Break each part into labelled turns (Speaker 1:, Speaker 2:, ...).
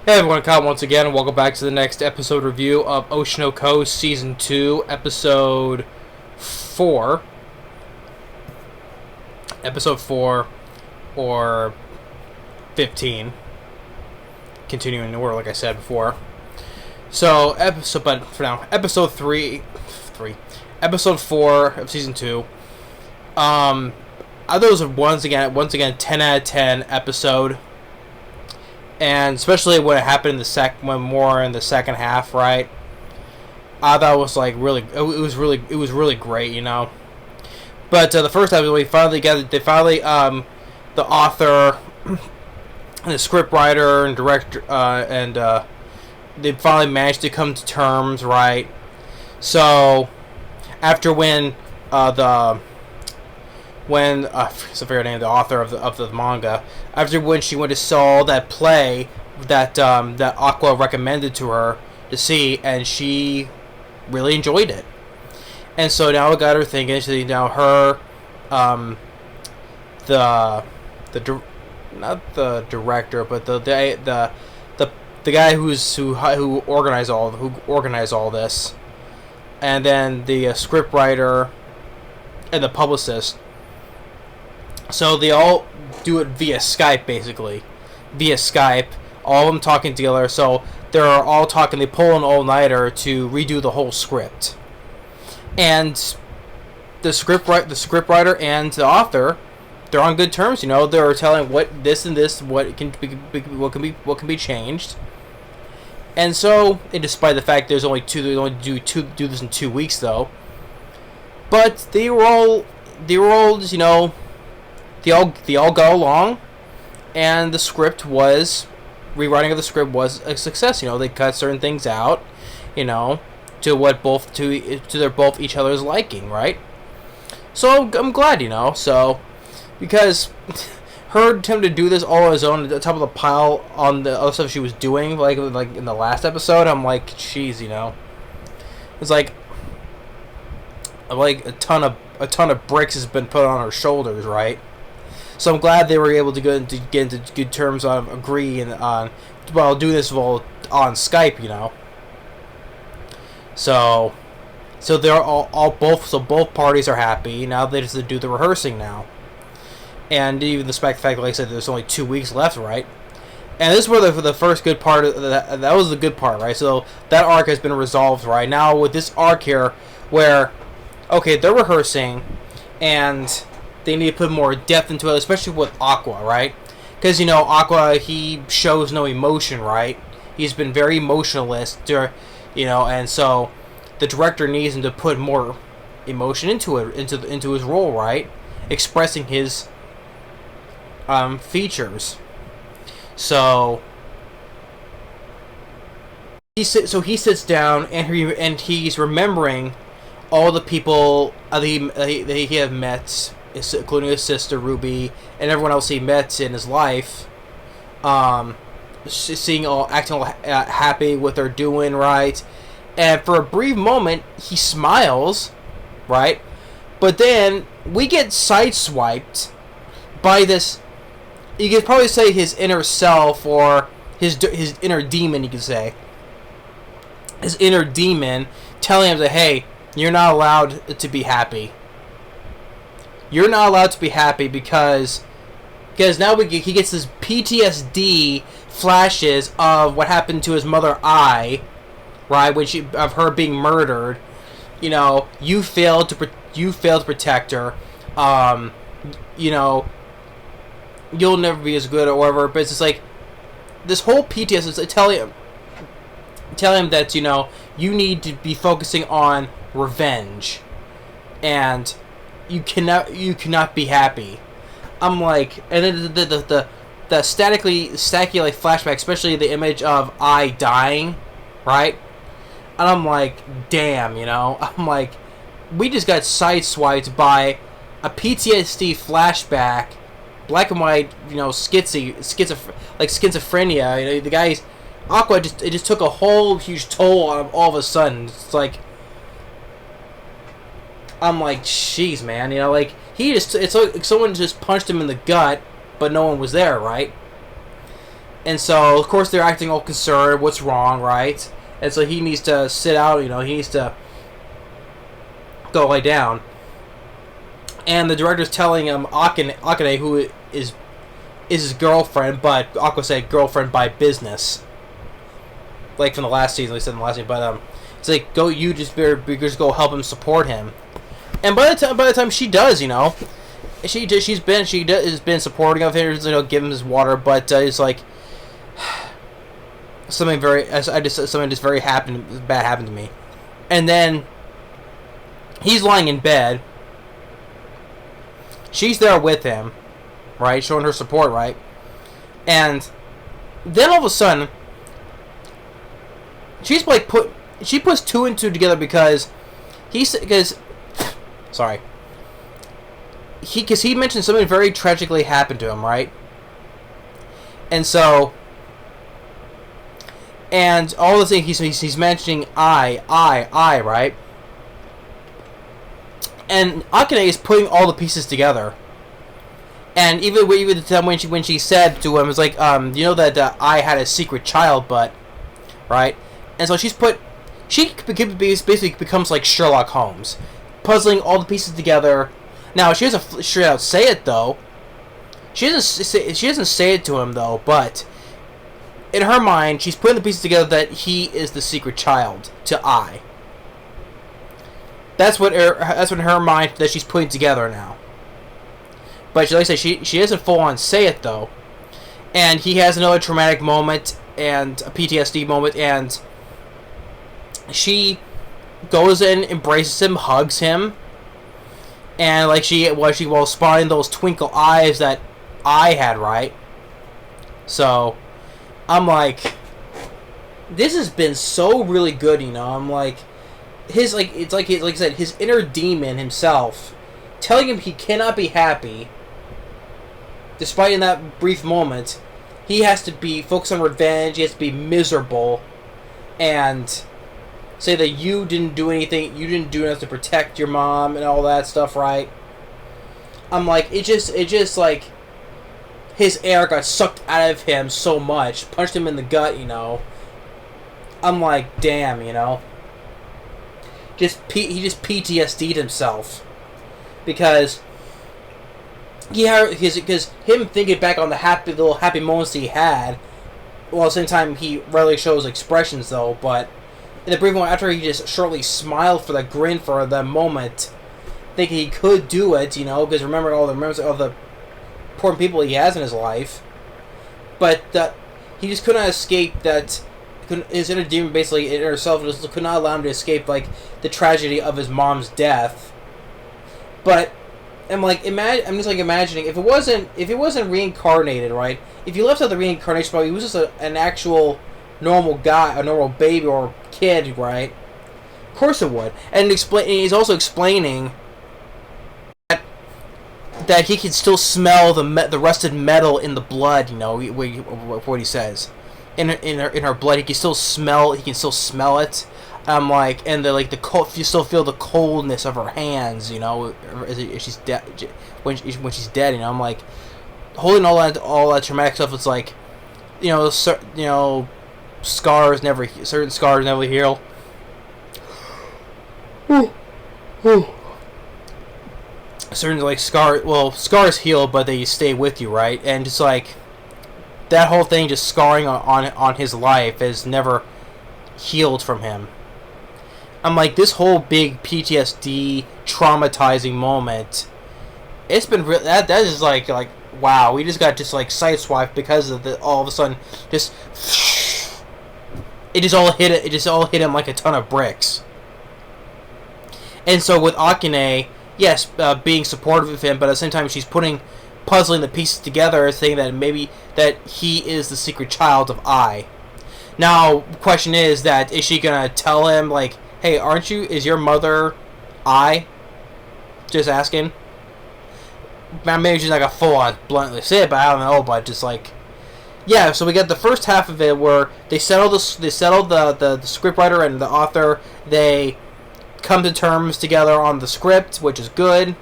Speaker 1: Hey everyone, Kyle once again, and welcome back to the next episode review of Oshi no Ko Season 2, Episode 4. Episode 4, or 15. Continuing in order, like I said before. So, but for now, Episode 3. Episode 4 of Season 2. I thought it was once again, 10 out of 10 episode. And especially when it happened in the second half, right? I thought it was like it was really great, you know. But the first time we finally got the author, and the scriptwriter and director, they finally managed to come to terms, right? So after when I forget her name, the author of the manga, after when she went to saw that play that Aqua recommended to her to see, and she really enjoyed it, and so now it got her thinking. So now her, not the director, but the guy who organized all this, and then the scriptwriter and the publicist. So they all do it via Skype, basically. Via Skype. All of them talking together. So they're all talking. They pull an all-nighter to redo the whole script. And the scriptwriter and the author, they're on good terms. You know, they're telling what this and this, what can be changed. And so, and despite the fact they only do this in 2 weeks, though. But they were all just, you know. They all got along, and the rewriting of the script was a success. You know, they cut certain things out, you know, to their both each other's liking, right? So I'm glad, you know. So because her attempt to do this all on his own at the top of the pile on the other stuff she was doing, like in the last episode, I'm like, jeez, you know, it's like a ton of bricks has been put on her shoulders, right? So I'm glad they were able to get into good terms on agreeing on doing this all on Skype, you know. So they're both parties are happy. Now they just do the rehearsing now. And even despite the fact, like I said, there's only 2 weeks left, right? And this is where the first good part of that was the good part, right? So that arc has been resolved, right? Now with this arc here, where okay, they're rehearsing, and they need to put more depth into it, especially with Aqua, right? Because, you know, Aqua, he shows no emotion, right? He's been very emotionless, you know, and so the director needs him to put more emotion into his role, right? Expressing his features. So he sits down and he's remembering all the people that he had met, including his sister Ruby and everyone else he met in his life, acting all happy with they're doing, right? And for a brief moment he smiles, right? But then we get sideswiped by this. You could probably say his inner self, or his inner demon. You could say his inner demon telling him that, hey, you're not allowed to be happy. You're not allowed to be happy because now he gets this PTSD flashes of what happened to his mother, right? Of her being murdered. You know, you failed to protect her. You know, you'll never be as good or whatever. But it's just like this whole PTSD is telling him that, you know, you need to be focusing on revenge, and you cannot be happy. I'm like, and then the statically like flashback, especially the image of I dying, right? And I'm like, damn, you know, I'm like, we just got sideswiped by a PTSD flashback, black and white, you know, schizophrenia. You know, the guy's Aqua it just took a whole huge toll on him all of a sudden. It's like, I'm like, jeez, man, you know, like, it's like someone just punched him in the gut, but no one was there, right? And so, of course, they're acting all concerned. What's wrong, right? And so he needs to sit out. He needs to go lay down. And the director's telling him Akane, who is his girlfriend, but Aqua said girlfriend by business. Like from the last season, they said in the last season, but it's like just go help him, support him. And by the time she does, she's been supporting of him, give him his water, but it's like something just very bad happened to me. And then he's lying in bed. She's there with him, right, showing her support, right? And then all of a sudden, she puts two and two together because he mentioned something very tragically happened to him, right? And so, and all the things he's mentioning I, right? And Akane is putting all the pieces together. And even the time when she said to him, it was like, that I had a secret child, but, right? And so she basically becomes like Sherlock Holmes, puzzling all the pieces together. Now, she doesn't straight out say it, though. She doesn't say it to him, though, but in her mind, she's putting the pieces together that he is the secret child to I. That's what in her mind that she's putting together now. But like I say, she doesn't full on say it, though. And he has another traumatic moment and a PTSD moment, and she goes in, embraces him, hugs him, and like while spotting those twinkle eyes that I had, right? So I'm like, this has been so really good, I'm like, like I said, his inner demon himself telling him he cannot be happy, despite in that brief moment, he has to be focused on revenge. He has to be miserable, and say that you didn't do anything, you didn't do enough to protect your mom and all that stuff, right? I'm like, it just like his air got sucked out of him so much, punched him in the gut, I'm like, damn, he just PTSD'd himself because him thinking back on the happy moments he had, while at the same time he rarely shows expressions though, but in the brief moment after he just shortly smiled for the grin for the moment, thinking he could do it, because remember all the important people he has in his life, but he just could not escape that. His inner demon, basically in herself, just could not allow him to escape like the tragedy of his mom's death. But I'm just like imagining if it wasn't reincarnated, right? If you left out the reincarnation part, he was just an actual normal guy, a normal baby or kid, right? Of course it would. And he's also explaining that he can still smell the rusted metal in the blood. What he says. In her blood, he can still smell it. I'm like, and you still feel the coldness of her hands, as she's dead, when she's dead. I'm like, holding all that traumatic stuff. It's like, certain scars never heal. Certain scars heal, but they stay with you, right? And just like that whole thing, just scarring on his life, has never healed from him. I'm like, this whole big PTSD traumatizing moment, it's been that is like wow, we just got sideswiped because of all of a sudden it just all hit him like a ton of bricks. And so with Akane, yes, being supportive of him, but at the same time she's puzzling the pieces together, saying that maybe that he is the secret child of I. Now, the question is she gonna tell him like, hey, is your mother I? Just asking. Maybe she's not gonna full on bluntly say it, but I don't know. But just like, yeah. So we got the first half of it where they settled the scriptwriter and the author. They come to terms together on the script, which is good.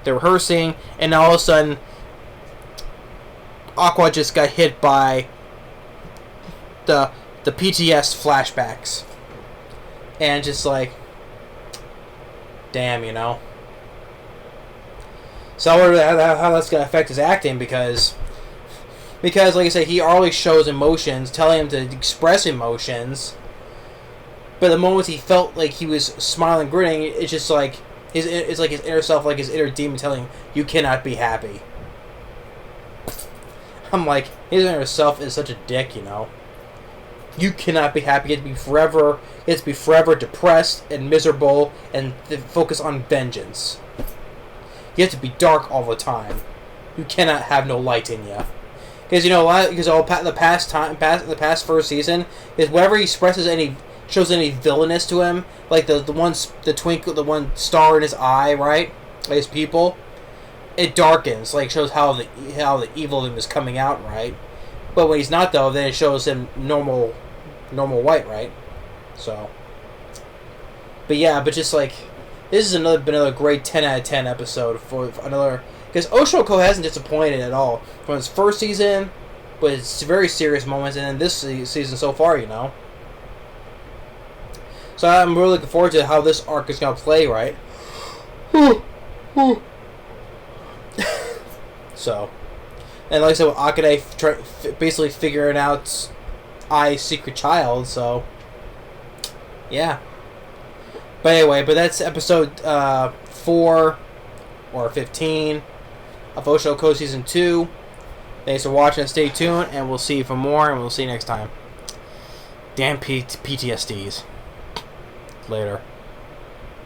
Speaker 1: They're rehearsing, and all of a sudden, Aqua just got hit by the PTS flashbacks, and just like, damn, you know. So I wonder how that's gonna affect his acting because like I said, he always shows emotions, telling him to express emotions. But the moments he felt like he was smiling, grinning, it's just like it's like his inner self, like his inner demon, telling him, "You cannot be happy." I'm like, his inner self is such a dick, you know. You cannot be happy. You have to be forever depressed and miserable, and focus on vengeance. You have to be dark all the time. You cannot have no light in you. Because you know why? Because the past first season is whenever he shows any villainous to him, like the one star in his eye, right? Like his people, it darkens, like shows how the evil in him is coming out, right? But when he's not, though, then it shows him normal white, right? So, but yeah, but just like this has been another great 10 out of 10 episode for another. Because Oshoko hasn't disappointed at all from his first season, but it's very serious moments, and then this season so far, you know. So I'm really looking forward to how this arc is gonna play, right? So, and like I said, with Akane basically figuring out Ai's secret child, so yeah. But anyway, that's episode 4 or 15 of Oshoko Season 2. Thanks for watching and stay tuned, and we'll see you for more, and we'll see you next time. Damn PTSDs. Later.